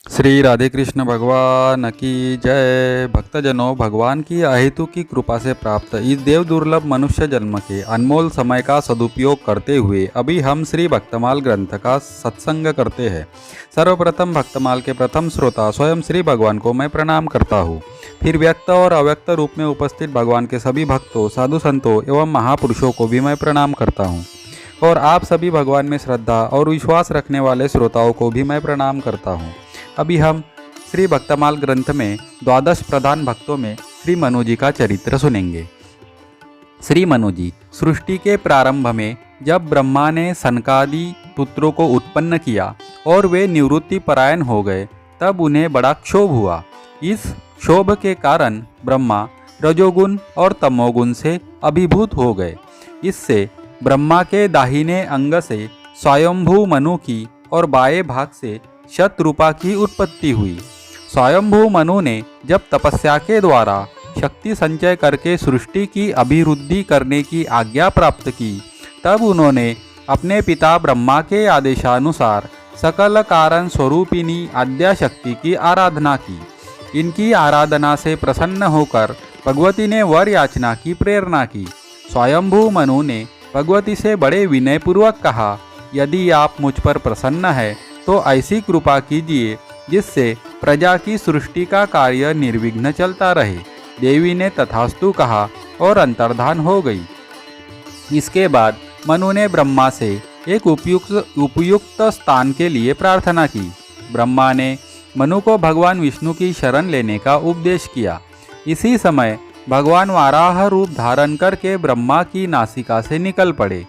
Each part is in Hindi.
श्री राधे कृष्ण भगवान की जय। भक्तजनों, भगवान की अहेतु की कृपा से प्राप्त इस देव दुर्लभ मनुष्य जन्म के अनमोल समय का सदुपयोग करते हुए अभी हम श्री भक्तमाल ग्रंथ का सत्संग करते हैं। सर्वप्रथम भक्तमाल के प्रथम श्रोता स्वयं श्री भगवान को मैं प्रणाम करता हूँ। फिर व्यक्त और अव्यक्त रूप में उपस्थित भगवान के सभी भक्तों, साधु संतों एवं महापुरुषों को भी मैं प्रणाम करता हूँ। और आप सभी भगवान में श्रद्धा और विश्वास रखने वाले श्रोताओं को भी मैं प्रणाम करता हूँ। अभी हम श्री भक्तमाल ग्रंथ में द्वादश प्रधान भक्तों में श्री मनु जी का चरित्र सुनेंगे। श्री मनु जी, सृष्टि के प्रारंभ में जब ब्रह्मा ने सनकादि पुत्रों को उत्पन्न किया और वे निवृत्ति परायण हो गए, तब उन्हें बड़ा क्षोभ हुआ। इस क्षोभ के कारण ब्रह्मा रजोगुण और तमोगुण से अभिभूत हो गए। इससे ब्रह्मा के दाहिने अंग से स्वयंभू मनु की और बाएं भाग से शतरूपा की उत्पत्ति हुई। स्वयंभू मनु ने जब तपस्या के द्वारा शक्ति संचय करके सृष्टि की अभिवृद्धि करने की आज्ञा प्राप्त की, तब उन्होंने अपने पिता ब्रह्मा के आदेशानुसार सकल कारण स्वरूपिणी आद्या शक्ति की आराधना की। इनकी आराधना से प्रसन्न होकर भगवती ने वर याचना की प्रेरणा की। स्वयंभू मनु ने भगवती से बड़े विनयपूर्वक कहा, यदि आप मुझ पर प्रसन्न है तो ऐसी कृपा कीजिए जिससे प्रजा की सृष्टि का कार्य निर्विघ्न चलता रहे। देवी ने तथास्तु कहा और अंतर्धान हो गई। इसके बाद मनु ने ब्रह्मा से एक उपयुक्त स्थान के लिए प्रार्थना की। ब्रह्मा ने मनु को भगवान विष्णु की शरण लेने का उपदेश किया। इसी समय भगवान वाराह रूप धारण करके ब्रह्मा की नासिका से निकल पड़े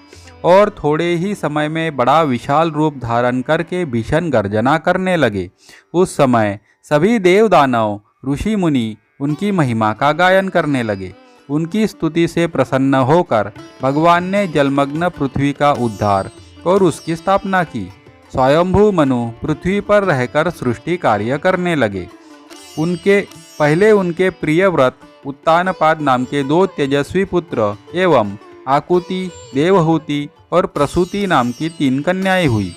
और थोड़े ही समय में बड़ा विशाल रूप धारण करके भीषण गर्जना करने लगे। उस समय सभी देव दानव, ऋषि मुनि उनकी महिमा का गायन करने लगे। उनकी स्तुति से प्रसन्न होकर भगवान ने जलमग्न पृथ्वी का उद्धार और उसकी स्थापना की। स्वयंभू मनु पृथ्वी पर रहकर सृष्टि कार्य करने लगे। उनके प्रिय व्रत उत्तानपाद नाम के 2 तेजस्वी पुत्र एवं आकुति, देवहूति और प्रसूति नाम की 3 कन्याएं हुई।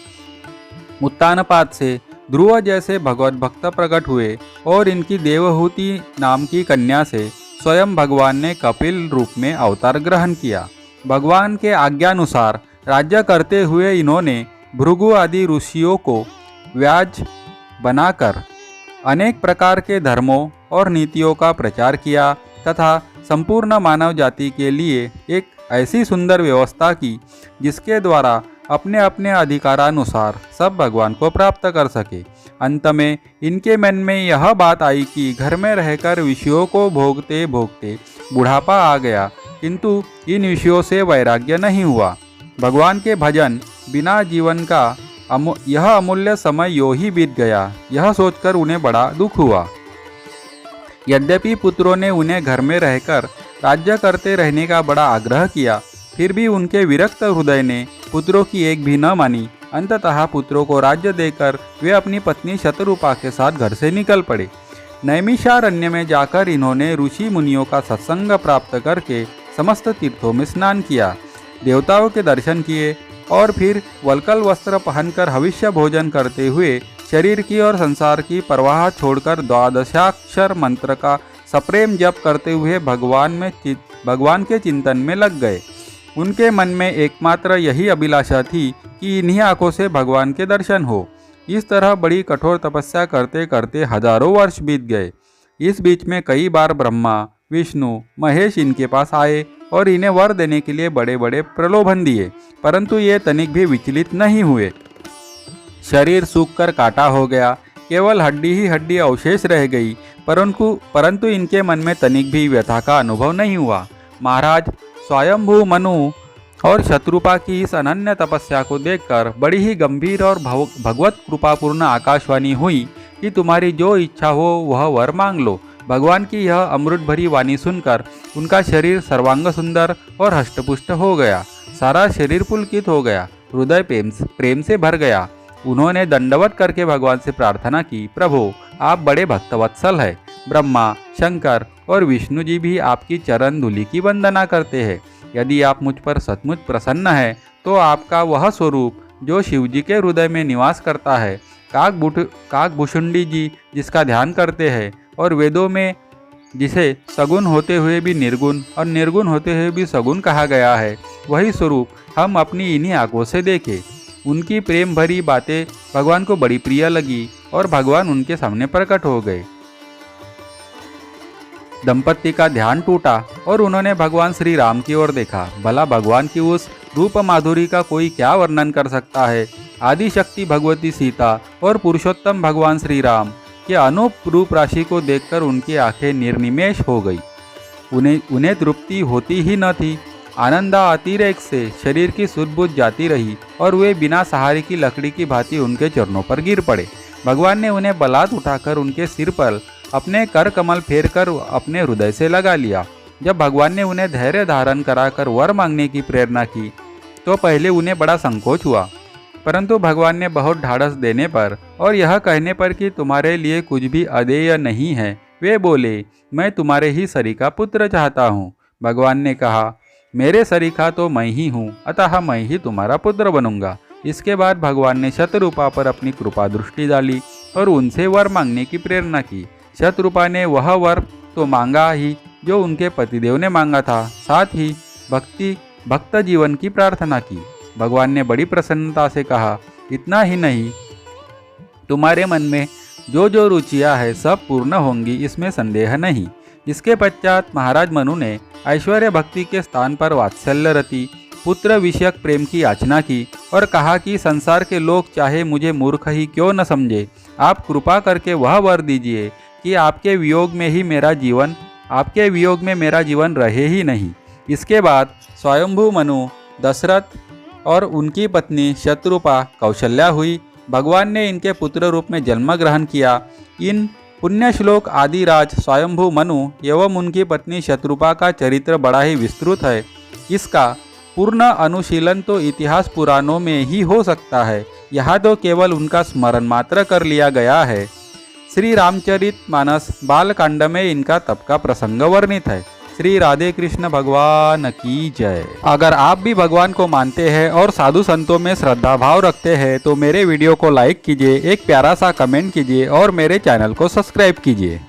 उत्तानपाद से ध्रुव जैसे भगवत भक्त प्रकट हुए और इनकी देवहूति नाम की कन्या से स्वयं भगवान ने कपिल रूप में अवतार ग्रहण किया। भगवान के आज्ञानुसार राज्य करते हुए इन्होंने भृगु आदि ऋषियों को व्याज बनाकर अनेक प्रकार के धर्मों और नीतियों का प्रचार किया तथा संपूर्ण मानव जाति के लिए एक ऐसी सुंदर व्यवस्था की जिसके द्वारा अपने अपने अधिकारानुसार सब भगवान को प्राप्त कर सके। अंत में इनके मन में यह बात आई कि घर में रहकर विषयों को भोगते भोगते बुढ़ापा आ गया, किंतु इन विषयों से वैराग्य नहीं हुआ। भगवान के भजन बिना जीवन का यह अमूल्य समय यूं ही बीत गया, यह सोचकर उन्हें बड़ा दुख हुआ। यद्यपि पुत्रों ने उन्हें घर में रहकर राज्य करते रहने का बड़ा आग्रह किया, फिर भी उनके विरक्त हृदय ने पुत्रों की एक भी न मानी। अंततः पुत्रों को राज्य देकर वे अपनी पत्नी शतरूपा के साथ घर से निकल पड़े। नैमिषारण्य में जाकर इन्होंने ऋषि मुनियों का सत्संग प्राप्त करके समस्त तीर्थों में स्नान किया, देवताओं के दर्शन किए और फिर वल्कल वस्त्र पहनकर हविष्य भोजन करते हुए शरीर की और संसार की परवाह छोड़कर द्वादशाक्षर मंत्र का सप्रेम जप करते हुए भगवान के चिंतन में लग गए। उनके मन में एकमात्र यही अभिलाषा थी कि इन्हीं आंखों से भगवान के दर्शन हो। इस तरह बड़ी कठोर तपस्या करते करते हजारों वर्ष बीत गए। इस बीच में कई बार ब्रह्मा, विष्णु, महेश इनके पास आए और इन्हें वर देने के लिए बड़े बड़े प्रलोभन दिए, परंतु ये तनिक भी विचलित नहीं हुए। शरीर सूखकर काटा हो गया, केवल हड्डी ही हड्डी अवशेष रह गई, परंतु इनके मन में तनिक भी व्यथा का अनुभव नहीं हुआ। महाराज, स्वयंभू मनु और शत्रुपा की इस अनन्य तपस्या को देखकर बड़ी ही गंभीर और भगवत कृपापूर्ण आकाशवाणी हुई कि तुम्हारी जो इच्छा हो वह वर मांग लो। भगवान की यह अमृत भरी वाणी सुनकर उनका शरीर सर्वांग सुंदर और हष्टपुष्ट हो गया। सारा शरीर पुलकित हो गया, हृदय प्रेम से भर गया। उन्होंने दंडवत करके भगवान से प्रार्थना की, प्रभु आप बड़े भक्तवत्सल है। ब्रह्मा, शंकर और विष्णु जी भी आपकी चरण धूलि की वंदना करते हैं। यदि आप मुझ पर सचमुच प्रसन्न है तो आपका वह स्वरूप जो शिव जी के हृदय में निवास करता है काकभूषुंडी जी जिसका ध्यान करते हैं और वेदों में जिसे सगुण होते हुए भी निर्गुण और निर्गुण होते हुए भी सगुण कहा गया है, वही स्वरूप हम अपनी इन्हीं आंखों से देखें। उनकी प्रेम भरी बातें भगवान को बड़ी प्रिय लगी और भगवान उनके सामने प्रकट हो गए। दंपति का ध्यान टूटा और उन्होंने भगवान श्री राम की ओर देखा। भला भगवान की उस रूप माधुरी का कोई क्या वर्णन कर सकता है। आदि शक्ति भगवती सीता और पुरुषोत्तम भगवान श्री राम के अनूप रूप राशि को देखकर उनकी आंखें निर्निमेष हो गई। उन्हें तृप्ति होती ही न थी। आनंदा अतिरेक से शरीर की सुध-बुध जाती रही और वे बिना सहारे की लकड़ी की भांति उनके चरणों पर गिर पड़े। भगवान ने उन्हें बलात् उठाकर उनके सिर पर अपने कर कमल फेर कर अपने हृदय से लगा लिया। जब भगवान ने उन्हें धैर्य धारण कराकर वर मांगने की प्रेरणा की तो पहले उन्हें बड़ा संकोच हुआ, परंतु भगवान ने बहुत ढाढ़स देने पर और यह कहने पर कि तुम्हारे लिए कुछ भी अदेय नहीं है, वे बोले, मैं तुम्हारे ही सरीखा पुत्र चाहता हूँ। भगवान ने कहा, मेरे सरीखा तो मैं ही हूँ, अतः मैं ही तुम्हारा पुत्र बनूंगा। इसके बाद भगवान ने शतरूपा पर अपनी कृपा दृष्टि डाली और उनसे वर मांगने की प्रेरणा की। शतरूपा ने वह वर तो मांगा ही जो उनके पतिदेव ने मांगा था, साथ ही भक्त जीवन की प्रार्थना की। भगवान ने बड़ी प्रसन्नता से कहा, इतना ही नहीं, तुम्हारे मन में जो जो रुचियाँ है सब पूर्ण होंगी, इसमें संदेह नहीं। इसके पश्चात महाराज मनु ने ऐश्वर्य भक्ति के स्थान पर वात्सल्य रति पुत्र विषयक प्रेम की याचना की और कहा कि संसार के लोग चाहे मुझे मूर्ख ही क्यों न समझे, आप कृपा करके वह वर दीजिए कि आपके वियोग में मेरा जीवन रहे ही नहीं। इसके बाद स्वयंभू मनु, दशरथ और उनकी पत्नी शतरूपा कौशल्या हुई। भगवान ने इनके पुत्र रूप में जन्म ग्रहण किया। इन पुण्यश्लोक आदिराज स्वयंभू मनु एवं उनकी पत्नी शतरूपा का चरित्र बड़ा ही विस्तृत है। इसका पूर्ण अनुशीलन तो इतिहास पुराणों में ही हो सकता है, यहाँ तो केवल उनका स्मरण मात्र कर लिया गया है। श्री रामचरितमानस बालकांड में इनका तप का प्रसंग वर्णित है। श्री राधे कृष्ण भगवान की जय। अगर आप भी भगवान को मानते हैं और साधु संतों में श्रद्धा भाव रखते हैं तो मेरे वीडियो को लाइक कीजिए, एक प्यारा सा कमेंट कीजिए और मेरे चैनल को सब्सक्राइब कीजिए।